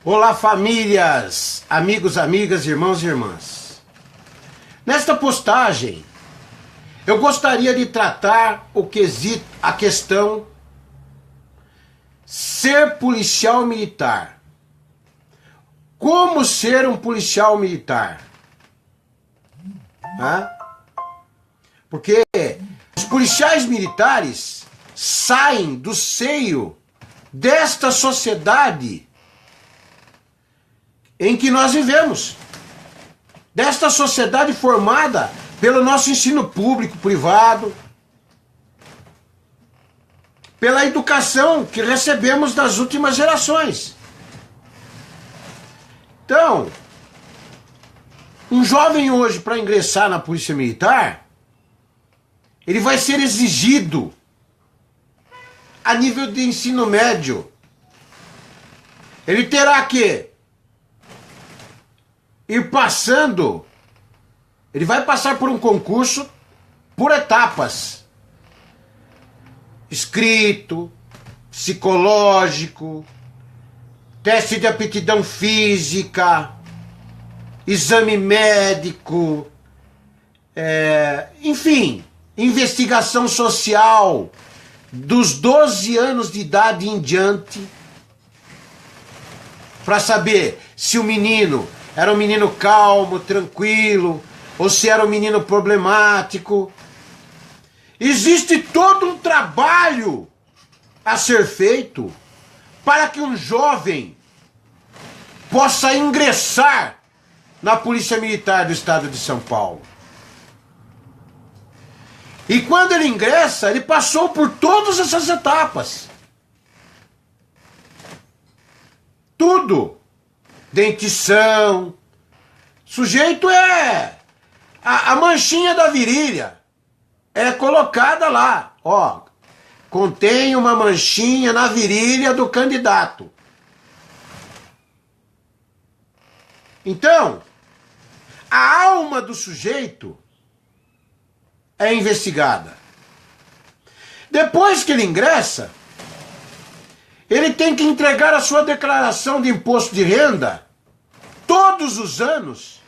Olá, famílias, amigos, amigas, irmãos e irmãs. Nesta postagem, eu gostaria de tratar a questão ser policial militar. Como ser um policial militar? Porque os policiais militares saem do seio desta sociedade em que nós vivemos, desta sociedade formada pelo nosso ensino público, privado, pela educação que recebemos das últimas gerações. Então, um jovem hoje, para ingressar na Polícia Militar, ele vai ser exigido a nível de ensino médio. Ele terá que ir passando, ele vai passar por um concurso por etapas. Escrito, psicológico, teste de aptidão física, exame médico, enfim, investigação social dos 12 anos de idade em diante, para saber se o menino era um menino calmo, tranquilo, ou se era um menino problemático. Existe todo um trabalho a ser feito para que um jovem possa ingressar na Polícia Militar do Estado de São Paulo. E quando ele ingressa, ele passou por todas essas etapas. Tudo. Dentição. Sujeito é a manchinha da virilha. É colocada lá, ó. Contém uma manchinha na virilha do candidato. Então, a alma do sujeito é investigada. Depois que ele ingressa, ele tem que entregar a sua declaração de imposto de renda todos os anos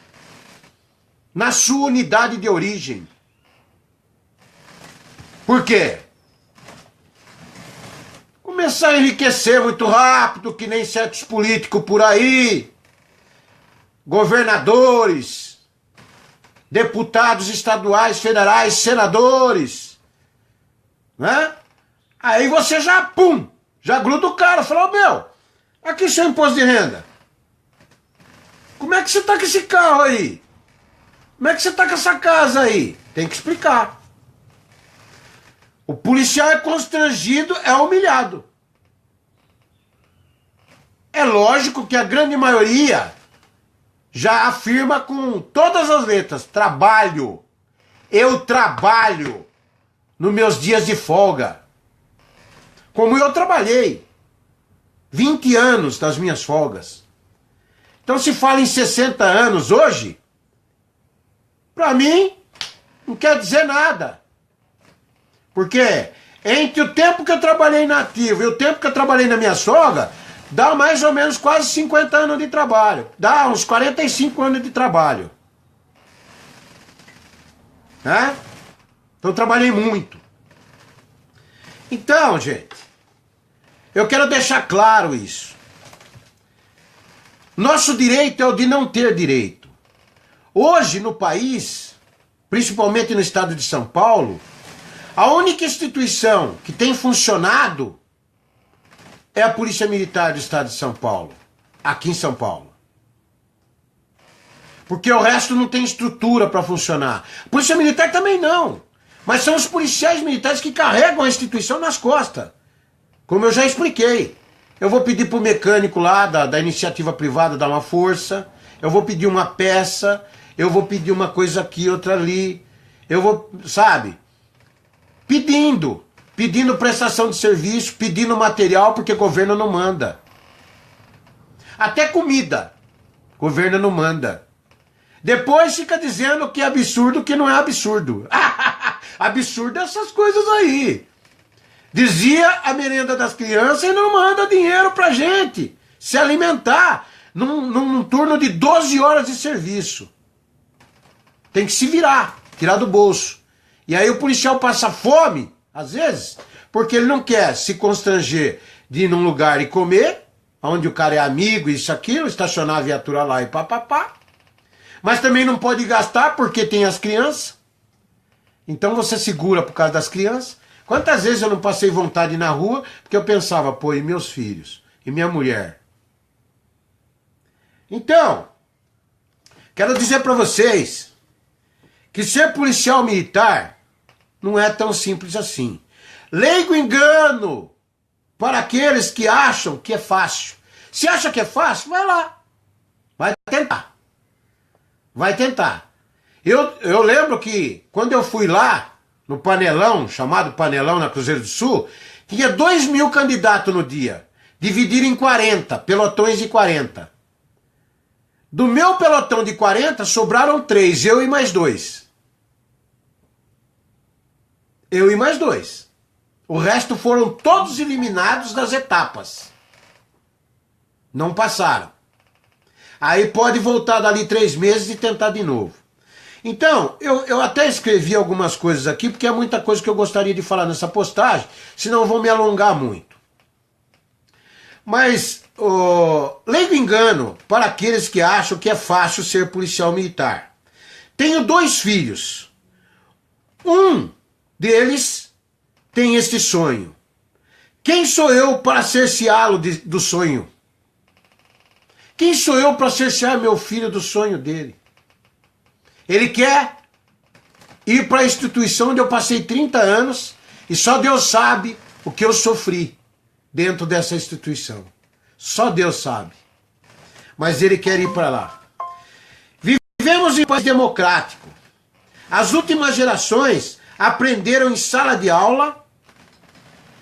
na sua unidade de origem. Por quê? Começar a enriquecer muito rápido, que nem certos políticos por aí, governadores, deputados estaduais, federais, senadores, né? Aí você já, já gruda o cara, fala, meu, aqui seu imposto de renda. Como é que você tá com esse carro aí? Como é que você tá com essa casa aí? Tem que explicar. O policial é constrangido, é humilhado. É lógico que a grande maioria já afirma com todas as letras, trabalho. Eu trabalho nos meus dias de folga. Como eu trabalhei 20 anos das minhas folgas. Então se fala em 60 anos hoje, para mim não quer dizer nada. Porque entre o tempo que eu trabalhei na ativa e o tempo que eu trabalhei na minha folga, dá mais ou menos quase 50 anos de trabalho. Dá uns 45 anos de trabalho. Né? Então eu trabalhei muito. Então, gente, eu quero deixar claro isso. Nosso direito é o de não ter direito. Hoje no país, principalmente no estado de São Paulo, a única instituição que tem funcionado é a Polícia Militar do Estado de São Paulo, aqui em São Paulo. Porque o resto não tem estrutura para funcionar. A Polícia Militar também não. Mas são os policiais militares que carregam a instituição nas costas. Como eu já expliquei. Eu vou pedir para o mecânico lá da iniciativa privada dar uma força. Eu vou pedir uma peça. Eu vou pedir uma coisa aqui, outra ali. Eu vou, sabe? Pedindo prestação de serviço, pedindo material, porque o governo não manda. Até comida, o governo não manda. Depois fica dizendo que é absurdo, que não é absurdo. Absurdo é essas coisas aí. Dizia a merenda das crianças e não manda dinheiro pra gente. se alimentar num turno de 12 horas de serviço. Tem que se virar, tirar do bolso. E aí o policial passa fome, às vezes, porque ele não quer se constranger de ir num lugar e comer, onde o cara é amigo, isso, aquilo, estacionar a viatura lá e papapá. Mas também não pode gastar porque tem as crianças. Então você segura por causa das crianças. Quantas vezes eu não passei vontade na rua porque eu pensava, pô, e meus filhos? E minha mulher? Então, quero dizer para vocês que ser policial militar não é tão simples assim. Leigo engano para aqueles que acham que é fácil. Se acha que é fácil, vai lá. Vai tentar. Vai tentar. Eu lembro que quando eu fui lá, no Panelão, chamado Panelão na Cruzeiro do Sul, tinha 2.000 candidatos no dia. Dividiram em 40, pelotões de 40. Do meu pelotão de 40, sobraram 3, eu e mais 2. Eu e mais 2. O resto foram todos eliminados das etapas. Não passaram. Aí pode voltar dali 3 meses e tentar de novo. Então, eu até escrevi algumas coisas aqui, porque é muita coisa que eu gostaria de falar nessa postagem, senão eu vou me alongar muito. Mas, leigo engano para aqueles que acham que é fácil ser policial militar. Tenho 2 filhos. Um deles tem este sonho. Quem sou eu para cerceá-lo do sonho? Quem sou eu para cercear meu filho do sonho dele? Ele quer ir para a instituição onde eu passei 30 anos e só Deus sabe o que eu sofri dentro dessa instituição. Só Deus sabe. Mas ele quer ir para lá. Vivemos em um país democrático. As últimas gerações aprenderam em sala de aula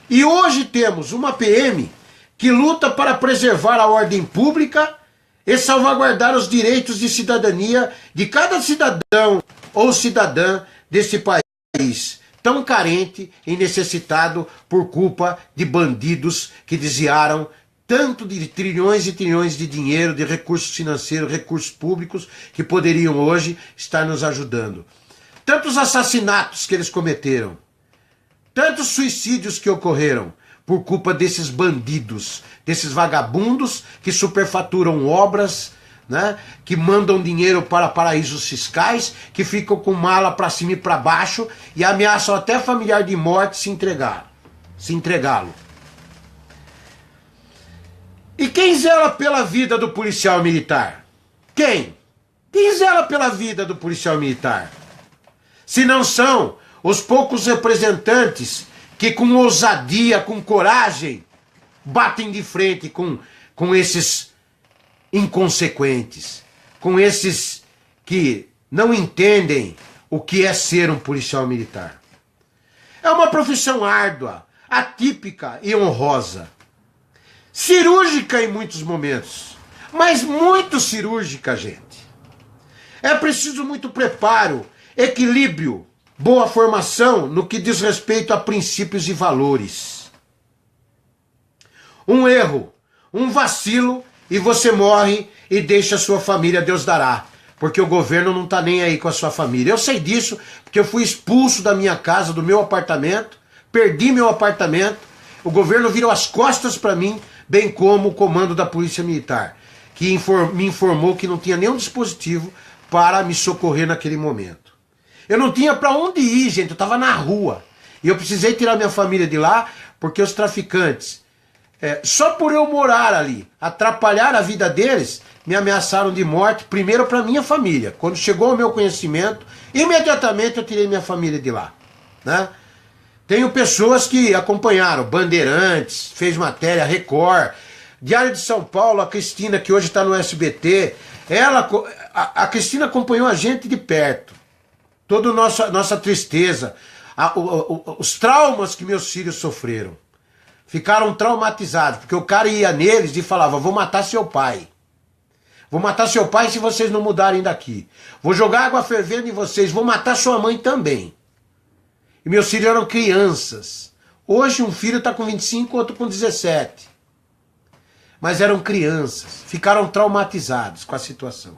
e hoje temos uma PM que luta para preservar a ordem pública e salvaguardar os direitos de cidadania de cada cidadão ou cidadã desse país, tão carente e necessitado por culpa de bandidos que desviaram tanto de trilhões e trilhões de dinheiro, de recursos financeiros, recursos públicos, que poderiam hoje estar nos ajudando. Tantos assassinatos que eles cometeram, tantos suicídios que ocorreram, por culpa desses bandidos, desses vagabundos que superfaturam obras, né, que mandam dinheiro para paraísos fiscais, que ficam com mala para cima e para baixo e ameaçam até familiar de morte se entregá-lo. E quem zela pela vida do policial militar? Quem? Quem zela pela vida do policial militar? Se não são os poucos representantes que com ousadia, com coragem, batem de frente com esses inconsequentes, com esses que não entendem o que é ser um policial militar. É uma profissão árdua, atípica e honrosa. Cirúrgica em muitos momentos, mas muito cirúrgica, gente. É preciso muito preparo, equilíbrio, boa formação no que diz respeito a princípios e valores. Um erro, um vacilo e você morre e deixa a sua família, Deus dará. Porque o governo não está nem aí com a sua família. Eu sei disso porque eu fui expulso da minha casa, do meu apartamento, perdi meu apartamento, o governo virou as costas para mim, bem como o comando da Polícia Militar, que me informou que não tinha nenhum dispositivo para me socorrer naquele momento. Eu não tinha para onde ir, gente, eu estava na rua. E eu precisei tirar minha família de lá, porque os traficantes, só por eu morar ali, atrapalhar a vida deles, me ameaçaram de morte, primeiro para minha família. Quando chegou ao meu conhecimento, imediatamente eu tirei minha família de lá, né? Tenho pessoas que acompanharam, Bandeirantes, fez matéria, Record, Diário de São Paulo, a Cristina, que hoje está no SBT, a Cristina acompanhou a gente de perto. Toda a nossa tristeza, os traumas que meus filhos sofreram. Ficaram traumatizados, porque o cara ia neles e falava, vou matar seu pai. Vou matar seu pai se vocês não mudarem daqui. Vou jogar água fervendo em vocês, vou matar sua mãe também. E meus filhos eram crianças. Hoje um filho está com 25, outro com 17. mas eram crianças, ficaram traumatizados com a situação.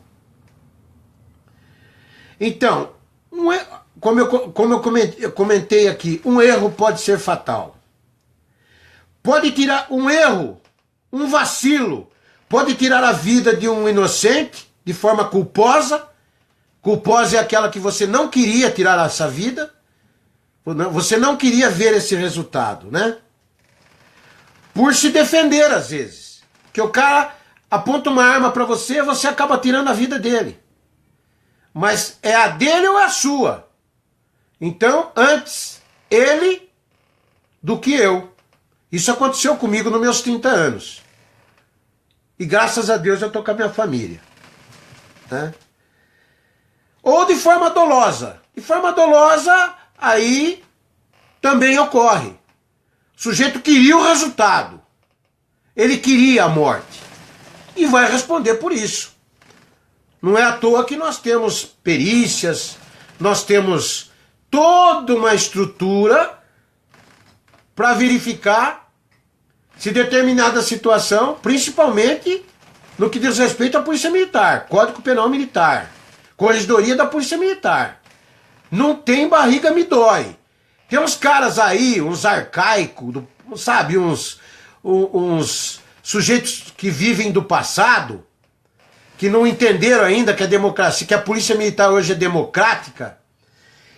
Então, como eu comentei aqui, um erro pode ser fatal. Pode tirar um erro, um vacilo, pode tirar a vida de um inocente de forma culposa. Culposa é aquela que você não queria tirar essa vida, você não queria ver esse resultado, né? Por se defender às vezes. Que o cara aponta uma arma para você, você acaba tirando a vida dele. Mas é a dele ou é a sua? Então, antes ele do que eu. Isso aconteceu comigo nos meus 30 anos. E graças a Deus eu estou com a minha família. Né? Ou de forma dolosa. De forma dolosa, aí também ocorre. O sujeito queria o resultado. Ele queria a morte. E vai responder por isso. Não é à toa que nós temos perícias, nós temos toda uma estrutura para verificar se determinada situação, principalmente no que diz respeito à Polícia Militar, Código Penal Militar, Corregedoria da Polícia Militar. Não tem barriga me dói. Tem uns caras aí, uns arcaicos, sabe, uns sujeitos que vivem do passado, que não entenderam ainda que a democracia, que a Polícia Militar hoje é democrática.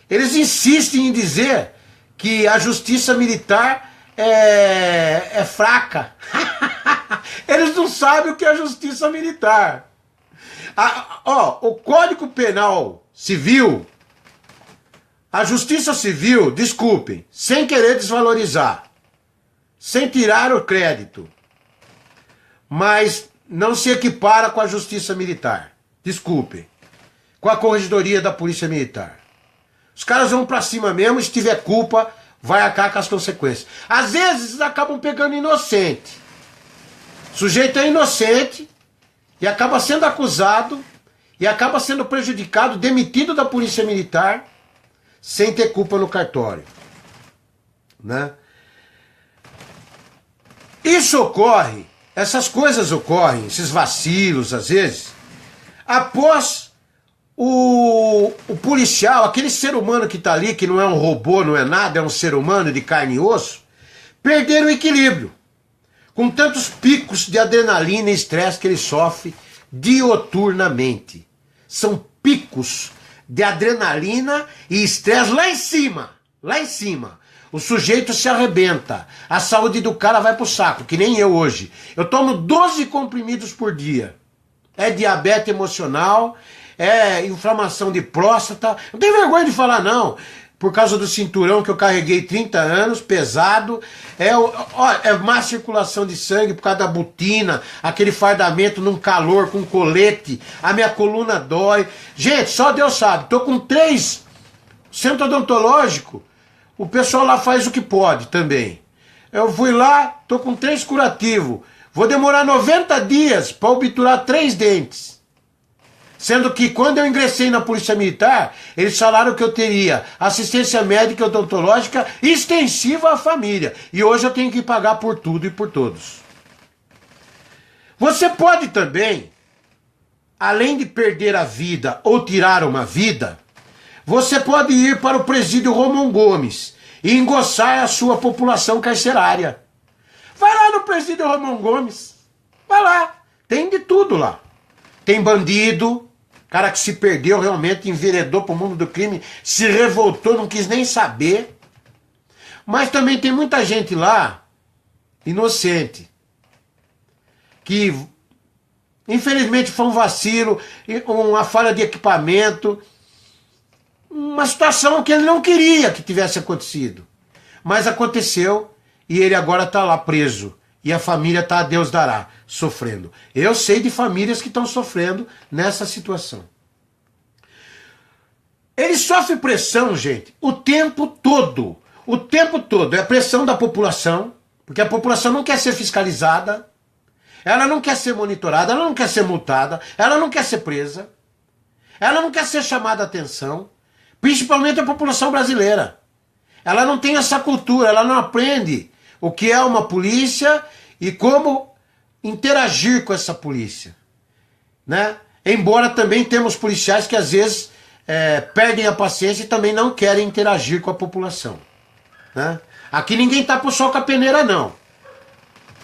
Eles insistem em dizer que a justiça militar é fraca. Eles não sabem o que é justiça militar. O Código Penal Civil, a Justiça Civil, desculpem, sem querer desvalorizar, sem tirar o crédito, mas não se equipara com a Justiça Militar. Desculpem. Com a Corregedoria da Polícia Militar. Os caras vão pra cima mesmo, se tiver culpa, vai arcar com as consequências. Às vezes acabam pegando inocente. O sujeito é inocente e acaba sendo acusado e acaba sendo prejudicado, demitido da Polícia Militar, sem ter culpa no cartório. Né? Isso ocorre, essas coisas ocorrem, esses vacilos às vezes, após o policial, aquele ser humano que está ali, que não é um robô, não é nada, é um ser humano de carne e osso, perder o equilíbrio. Com tantos picos de adrenalina e estresse que ele sofre dioturnamente. São picos de adrenalina e estresse lá em cima. Lá em cima. O sujeito se arrebenta. A saúde do cara vai pro saco, que nem eu hoje. Eu tomo 12 comprimidos por dia. É diabetes emocional, é inflamação de próstata. Não tem vergonha de falar, não. Por causa do cinturão que eu carreguei 30 anos, pesado. É má circulação de sangue por causa da botina, aquele fardamento num calor, com colete. A minha coluna dói. Gente, só Deus sabe. Tô com 3 centro odontológico. O pessoal lá faz o que pode também. Eu fui lá, tô com 3 curativos. Vou demorar 90 dias para obturar 3 dentes. Sendo que quando eu ingressei na Polícia Militar, eles falaram que eu teria assistência médica e odontológica extensiva à família. E hoje eu tenho que pagar por tudo e por todos. Você pode também, além de perder a vida ou tirar uma vida, você pode ir para o presídio Romão Gomes e engoçar a sua população carcerária. Vai lá no presídio Romão Gomes. Vai lá. Tem de tudo lá. Tem bandido, cara que se perdeu realmente, enveredou para o mundo do crime, se revoltou, não quis nem saber. Mas também tem muita gente lá, inocente, que infelizmente foi um vacilo, uma falha de equipamento, uma situação que ele não queria que tivesse acontecido. Mas aconteceu e ele agora está lá preso. E a família está a Deus dará, sofrendo. Eu sei de famílias que estão sofrendo nessa situação. Ele sofre pressão, gente, o tempo todo. O tempo todo. É a pressão da população, porque a população não quer ser fiscalizada, ela não quer ser monitorada, ela não quer ser multada, ela não quer ser presa, ela não quer ser chamada a atenção, principalmente a população brasileira. Ela não tem essa cultura, ela não aprende o que é uma polícia e como interagir com essa polícia, né? Embora também temos policiais que às vezes perdem a paciência e também não querem interagir com a população, né? Aqui ninguém tá por sol com a peneira não,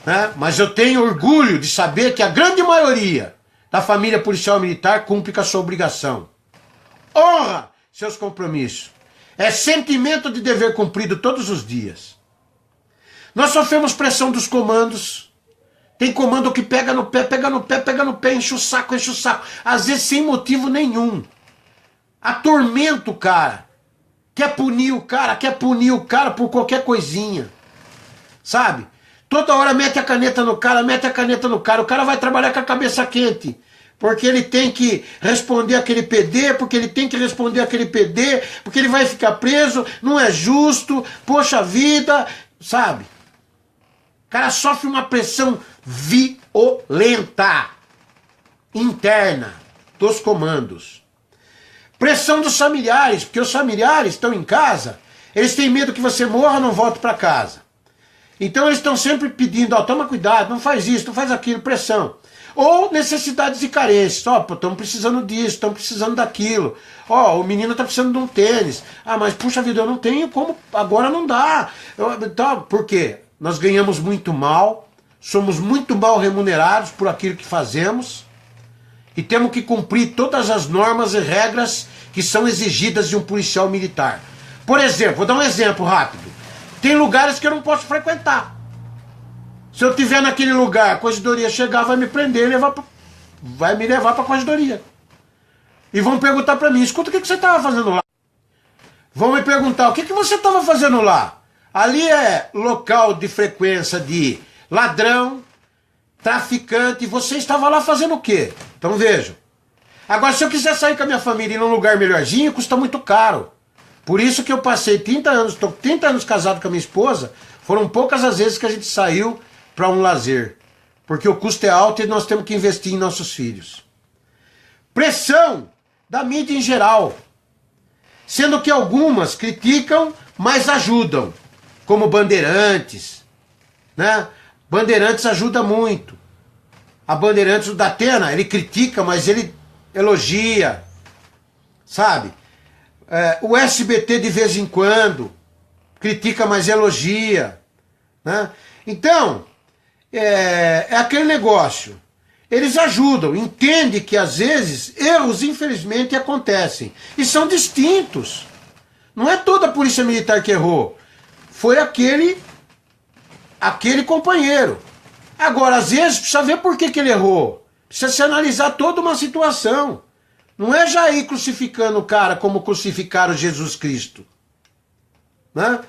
né? Mas eu tenho orgulho de saber que a grande maioria da família policial militar cumpre com a sua obrigação. Honra seus compromissos. É sentimento de dever cumprido todos os dias. Nós sofremos pressão dos comandos. Tem comando que pega no pé, pega no pé, pega no pé, enche o saco, enche o saco. Às vezes sem motivo nenhum. Atormenta o cara. Quer punir o cara por qualquer coisinha. Sabe? Toda hora mete a caneta no cara, mete a caneta no cara. O cara vai trabalhar com a cabeça quente. Porque ele tem que responder aquele PD, porque ele tem que responder aquele PD, porque ele vai ficar preso, não é justo, poxa vida, sabe? O cara sofre uma pressão violenta, interna, dos comandos. Pressão dos familiares, porque os familiares estão em casa, eles têm medo que você morra e não volte para casa. Então eles estão sempre pedindo, ó, toma cuidado, não faz isso, não faz aquilo, pressão. Ou necessidades e carências, ó, estamos precisando disso, estamos precisando daquilo. Ó, o menino está precisando de um tênis. Ah, mas puxa vida, eu não tenho como, agora não dá. Então, por quê? Nós ganhamos muito mal, somos muito mal remunerados por aquilo que fazemos e temos que cumprir todas as normas e regras que são exigidas de um policial militar. Por exemplo, vou dar um exemplo rápido. Tem lugares que eu não posso frequentar. Se eu estiver naquele lugar, a corregedoria chegar, vai me prender, vai me levar para a corregedoria. E vão perguntar para mim, escuta, o que você estava fazendo lá? Vão me perguntar, o que você estava fazendo lá? Ali é local de frequência de ladrão, traficante, você estava lá fazendo o quê? Então vejam. Agora, se eu quiser sair com a minha família e ir num lugar melhorzinho, custa muito caro. Por isso que eu passei 30 anos, estou 30 anos casado com a minha esposa, foram poucas as vezes que a gente saiu para um lazer. Porque o custo é alto e nós temos que investir em nossos filhos. Pressão da mídia em geral. Sendo que algumas criticam, mas ajudam. Como Bandeirantes, né? Bandeirantes ajuda muito. A Bandeirantes, o Datena, ele critica, mas ele elogia. Sabe? O SBT de vez em quando critica, mas elogia, né? Então, é aquele negócio. Eles ajudam, entendem que às vezes erros infelizmente acontecem. E são distintos. Não é toda a polícia militar que errou. Foi aquele companheiro. Agora, às vezes, precisa ver por que ele errou. Precisa se analisar toda uma situação. Não é já ir crucificando o cara como crucificaram Jesus Cristo. Né?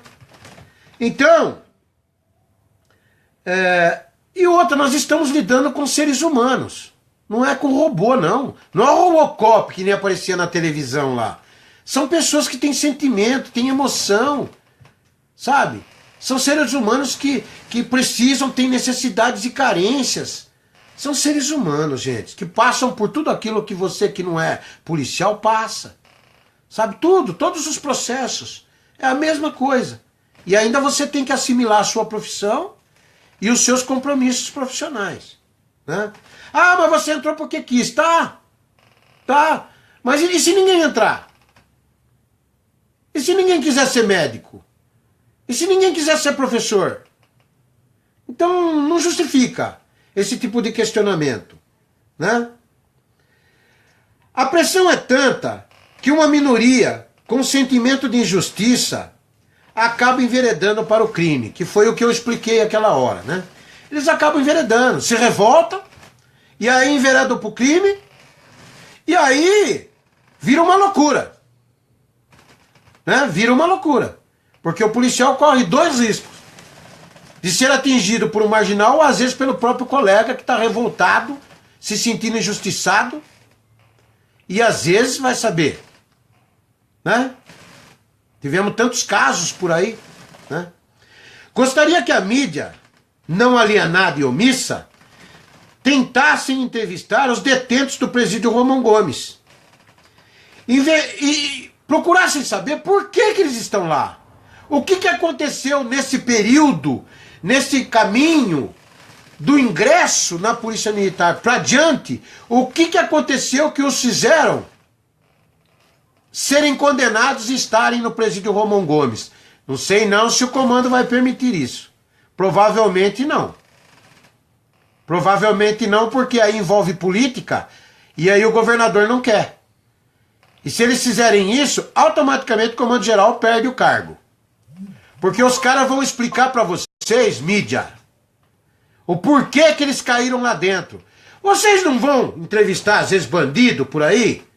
Então, e outra, nós estamos lidando com seres humanos. Não é com robô, não. Não é o Robocop que nem aparecia na televisão lá. São pessoas que têm sentimento, têm emoção. Sabe? São seres humanos que precisam, têm necessidades e carências. São seres humanos, gente, que passam por tudo aquilo que você que não é policial passa. Sabe? Tudo, todos os processos. É a mesma coisa. E ainda você tem que assimilar a sua profissão e os seus compromissos profissionais. Né? Ah, mas você entrou porque quis. Tá. Mas e se ninguém entrar? E se ninguém quiser ser médico? E se ninguém quiser ser professor? Então não justifica esse tipo de questionamento. Né? A pressão é tanta que uma minoria com sentimento de injustiça acaba enveredando para o crime, que foi o que eu expliquei aquela hora. Né? Eles acabam enveredando, se revoltam, e aí enveredam para o crime, e aí vira uma loucura. Né? Vira uma loucura. Porque o policial corre dois riscos. De ser atingido por um marginal, ou às vezes pelo próprio colega que está revoltado, se sentindo injustiçado, e às vezes vai saber. Né? Tivemos tantos casos por aí. Né? Gostaria que a mídia, não alienada e omissa, tentasse entrevistar os detentos do presídio Romão Gomes. E procurassem saber por que eles estão lá. O que aconteceu nesse período, nesse caminho do ingresso na Polícia Militar para diante, o que aconteceu que os fizeram serem condenados e estarem no presídio Romão Gomes? Não sei não se o comando vai permitir isso. Provavelmente não. Provavelmente não, porque aí envolve política e aí o governador não quer. E se eles fizerem isso, automaticamente o comando geral perde o cargo. Porque os caras vão explicar para vocês, mídia, o porquê que eles caíram lá dentro. Vocês não vão entrevistar, às vezes, bandido por aí?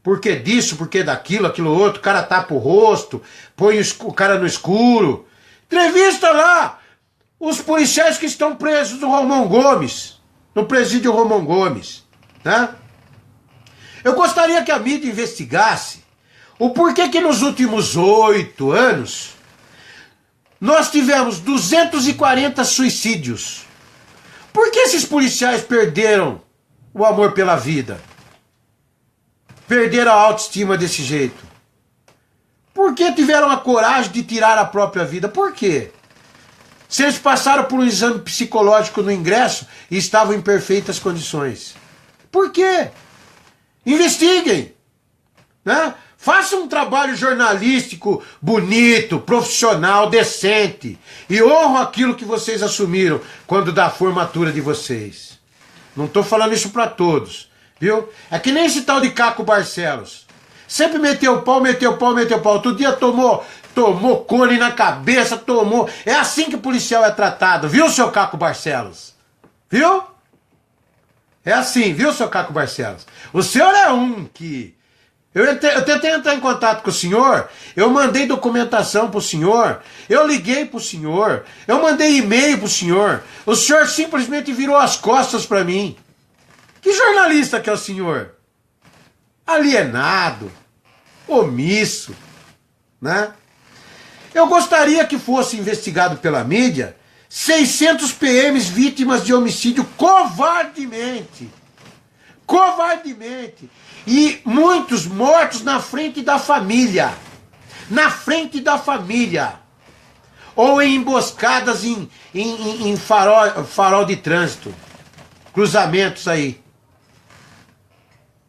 Porquê disso, porquê daquilo, aquilo outro, o cara tapa o rosto, põe o cara no escuro. Entrevista lá os policiais que estão presos no Romão Gomes, no presídio Romão Gomes, né? Eu gostaria que a mídia investigasse o porquê que nos últimos 8 anos nós tivemos 240 suicídios. Por que esses policiais perderam o amor pela vida? Perderam a autoestima desse jeito? Por que tiveram a coragem de tirar a própria vida? Por quê? Se eles passaram por um exame psicológico no ingresso e estavam em perfeitas condições. Por quê? Investiguem, né? Façam um trabalho jornalístico bonito, profissional, decente e honram aquilo que vocês assumiram quando da formatura de vocês. Não estou falando isso para todos, viu? É que nem esse tal de Caco Barcelos. Sempre meteu pau, meteu pau, meteu pau. Outro dia tomou cone na cabeça, tomou. É assim que o policial é tratado, viu, seu Caco Barcelos? Viu? É assim, viu, seu Caco Barcelos? O senhor é um que... Eu tentei entrar em contato com o senhor, eu mandei documentação pro senhor, eu liguei pro senhor, eu mandei e-mail pro senhor simplesmente virou as costas para mim. Que jornalista que é o senhor? Alienado, omisso, né? Eu gostaria que fosse investigado pela mídia 600 PMs vítimas de homicídio covardemente. Covardemente. E muitos mortos na frente da família. Na frente da família. Ou em emboscadas em farol de trânsito. Cruzamentos aí.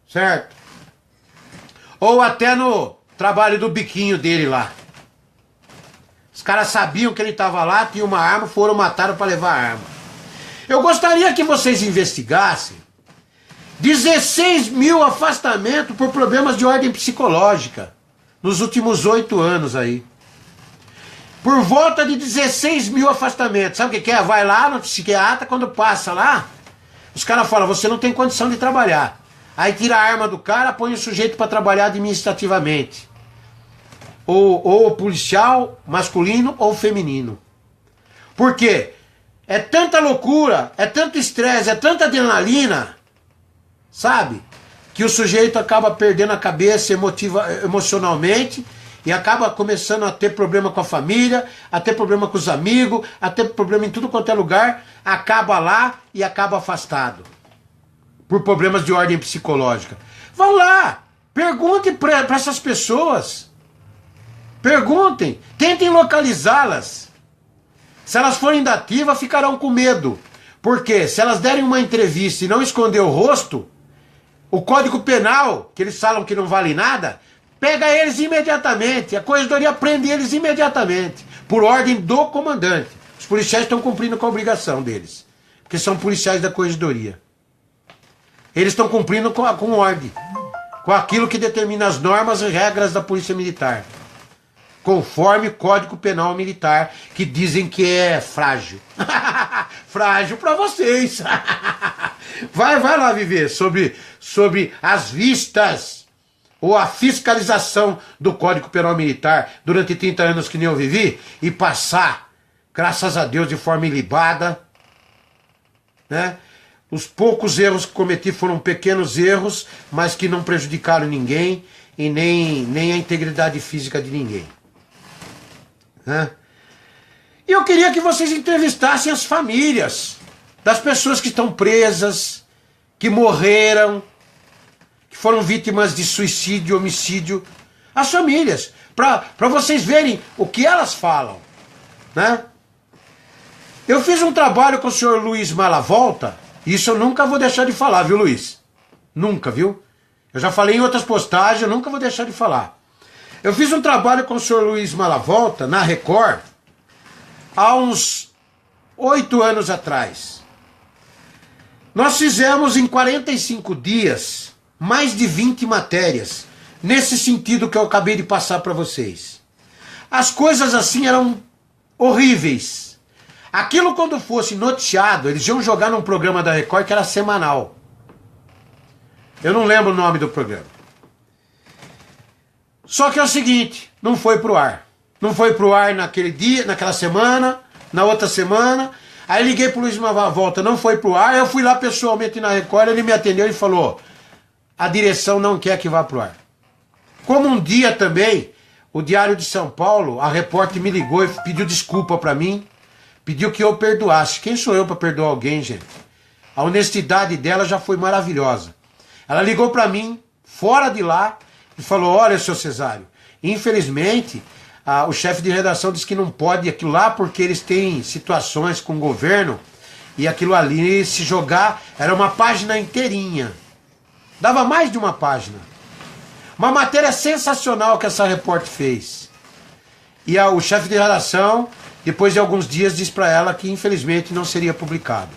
Certo? Ou até no trabalho do biquinho dele lá. Os caras sabiam que ele estava lá, tinha uma arma, foram mataram para levar a arma. Eu gostaria que vocês investigassem 16 mil afastamentos por problemas de ordem psicológica nos últimos 8 anos aí. Por volta de 16 mil afastamentos. Sabe o que é? Vai lá no psiquiatra, quando passa lá, os caras falam, você não tem condição de trabalhar. Aí tira a arma do cara, põe o sujeito para trabalhar administrativamente. Ou policial, masculino ou feminino. Por quê? É tanta loucura, é tanto estresse, é tanta adrenalina, sabe? Que o sujeito acaba perdendo a cabeça emocionalmente e acaba começando a ter problema com a família, a ter problema com os amigos, a ter problema em tudo quanto é lugar, acaba lá e acaba afastado. Por problemas de ordem psicológica. Vão lá, perguntem para essas pessoas. Perguntem, tentem localizá-las. Se elas forem da ativa, ficarão com medo. Porque se elas derem uma entrevista e não esconder o rosto, o Código Penal, que eles falam que não vale nada, pega eles imediatamente. A Corregedoria prende eles imediatamente. Por ordem do comandante. Os policiais estão cumprindo com a obrigação deles. Porque são policiais da Corregedoria. Eles estão cumprindo com ordem. Com aquilo que determina as normas e regras da Polícia Militar. Conforme o Código Penal Militar, que dizem que é frágil. Frágil para vocês. Vai lá viver sobre as vistas ou a fiscalização do Código Penal Militar durante 30 anos que nem eu vivi e passar, graças a Deus, de forma ilibada, né? Os poucos erros que cometi foram pequenos erros, mas que não prejudicaram ninguém e nem a integridade física de ninguém. Né? E eu queria que vocês entrevistassem as famílias das pessoas que estão presas, que morreram, que foram vítimas de suicídio, homicídio. As famílias, para vocês verem o que elas falam. Né? Eu fiz um trabalho com o senhor Luiz Malavolta, isso eu nunca vou deixar de falar, viu, Luiz? Nunca, viu? Eu já falei em outras postagens, eu nunca vou deixar de falar. Eu fiz um trabalho com o senhor Luiz Malavolta, na Record, há uns 8 anos atrás. Nós fizemos em 45 dias mais de 20 matérias, nesse sentido que eu acabei de passar para vocês. As coisas assim eram horríveis. Aquilo quando fosse noticiado, eles iam jogar num programa da Record que era semanal. Eu não lembro o nome do programa. Só que é o seguinte, não foi pro ar. Não foi pro ar naquele dia, naquela semana, na outra semana. Aí liguei pro Luiz Malavolta, não foi pro ar. Eu fui lá pessoalmente na Record, ele me atendeu e falou: a direção não quer que vá pro ar. Como um dia também, o Diário de São Paulo, a repórter me ligou e pediu desculpa pra mim. Pediu que eu perdoasse. Quem sou eu para perdoar alguém, gente? A honestidade dela já foi maravilhosa. Ela ligou para mim, fora de lá, e falou: olha, seu Cesário, infelizmente, o chefe de redação disse que não pode aquilo lá porque eles têm situações com o governo e aquilo ali, se jogar, era uma página inteirinha. Dava mais de uma página. Uma matéria sensacional que essa repórter fez. E o chefe de redação, depois de alguns dias, disse para ela que infelizmente não seria publicado.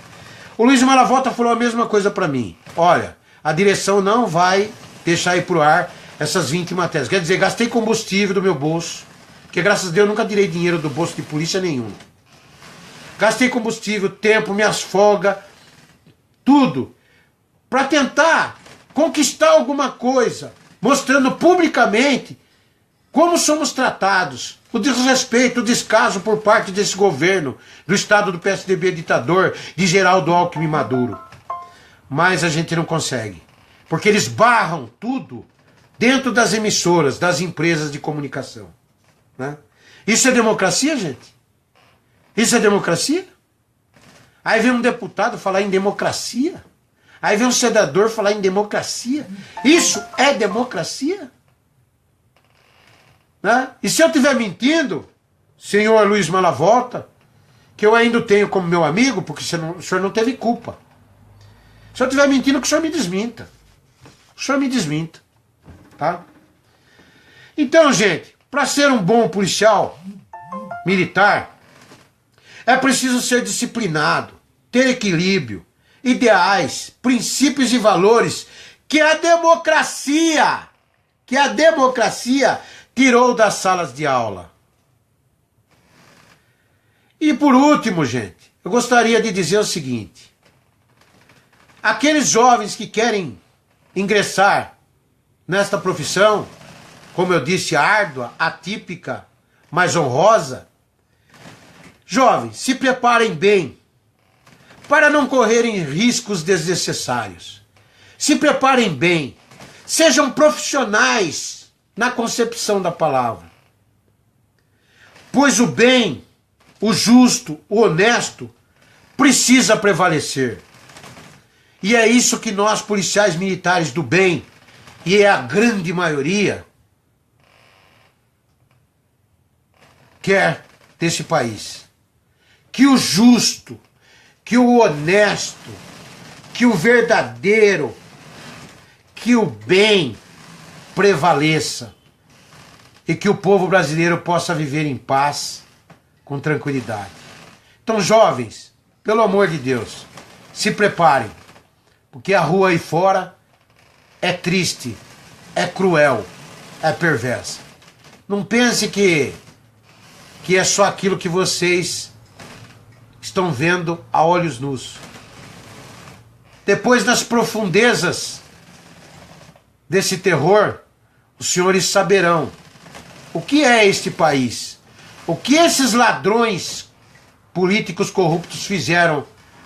O Luiz Malavolta falou a mesma coisa para mim. Olha, a direção não vai deixar ir pro ar essas 20 matérias. Quer dizer, gastei combustível do meu bolso, porque graças a Deus eu nunca tirei dinheiro do bolso de polícia nenhum. Gastei combustível, tempo, minhas folgas, tudo, para tentar conquistar alguma coisa, mostrando publicamente como somos tratados, o desrespeito, o descaso por parte desse governo, do estado do PSDB ditador, de Geraldo Alckmin Maduro. Mas a gente não consegue, porque eles barram tudo dentro das emissoras, das empresas de comunicação. Né? Isso é democracia, gente? Isso é democracia? Aí vem um deputado falar em democracia? Aí vem um senador falar em democracia? Isso é democracia? Né? E se eu estiver mentindo, senhor Luiz Malavolta, que eu ainda tenho como meu amigo, porque o senhor não teve culpa. Se eu estiver mentindo, que o senhor me desminta. O senhor me desminta. Tá? Então, gente, para ser um bom policial militar, é preciso ser disciplinado, ter equilíbrio, ideais, princípios e valores que a democracia tirou das salas de aula. E por último, gente, eu gostaria de dizer o seguinte: aqueles jovens que querem ingressar nesta profissão, como eu disse, árdua, atípica, mas honrosa, jovens, se preparem bem para não correrem riscos desnecessários. Se preparem bem, sejam profissionais na concepção da palavra. Pois o bem, o justo, o honesto precisa prevalecer. E é isso que nós, policiais militares do bem, e é a grande maioria, quer desse país. Que o justo, que o honesto, que o verdadeiro, que o bem prevaleça e que o povo brasileiro possa viver em paz, com tranquilidade. Então, jovens, pelo amor de Deus, se preparem, porque a rua aí fora é triste, é cruel, é perversa. Não pense que é só aquilo que vocês estão vendo a olhos nus. Depois, nas profundezas desse terror, os senhores saberão o que é este país, o que esses ladrões políticos corruptos fizeram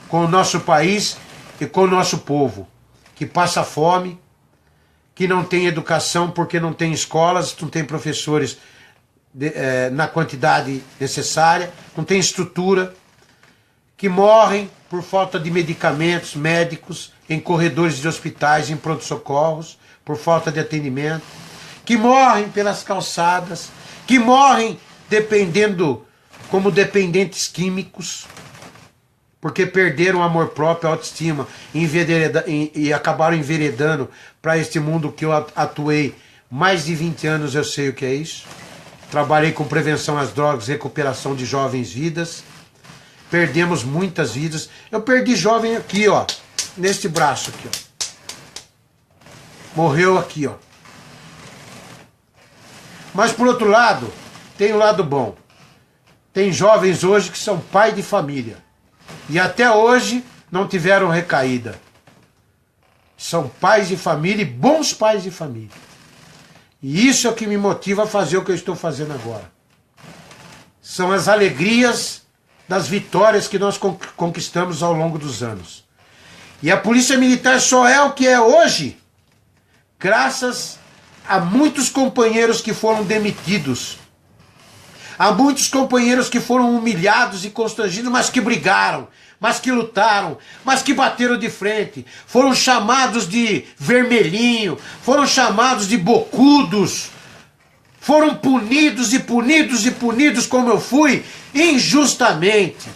com o nosso país e com o nosso povo, que passa fome, que não tem educação porque não tem escolas, não tem professores na quantidade necessária, não tem estrutura, que morrem por falta de medicamentos médicos em corredores de hospitais, em pronto-socorros, por falta de atendimento, que morrem pelas calçadas, que morrem como dependentes químicos, porque perderam o amor próprio, a autoestima e acabaram enveredando para este mundo que eu atuei mais de 20 anos, eu sei o que é isso. Trabalhei com prevenção às drogas, recuperação de jovens vidas. Perdemos muitas vidas. Eu perdi jovem aqui, ó, neste braço aqui, ó. Morreu aqui, ó. Mas por outro lado, tem o lado bom. Tem jovens hoje que são pai de família. E até hoje não tiveram recaída. São pais de família e bons pais de família. E isso é o que me motiva a fazer o que eu estou fazendo agora. São as alegrias das vitórias que nós conquistamos ao longo dos anos. E a Polícia Militar só é o que é hoje, graças a muitos companheiros que foram demitidos. Há muitos companheiros que foram humilhados e constrangidos, mas que brigaram, mas que lutaram, mas que bateram de frente. Foram chamados de vermelhinho, foram chamados de bocudos. Foram punidos e punidos e punidos como eu fui, injustamente.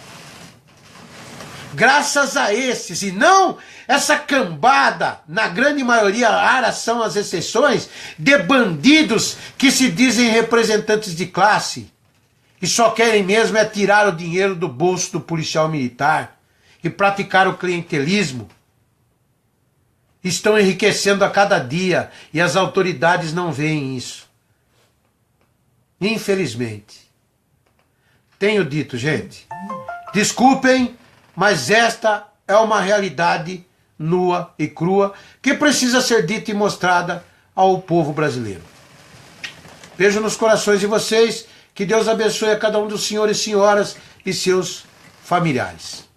Graças a esses, e não essa cambada, na grande maioria, raras são as exceções, de bandidos que se dizem representantes de classe. E só querem mesmo é tirar o dinheiro do bolso do policial militar e praticar o clientelismo. Estão enriquecendo a cada dia e as autoridades não veem isso. Infelizmente. Tenho dito, gente. Desculpem, mas esta é uma realidade nua e crua que precisa ser dita e mostrada ao povo brasileiro. Beijo nos corações de vocês. Que Deus abençoe a cada um dos senhores e senhoras e seus familiares.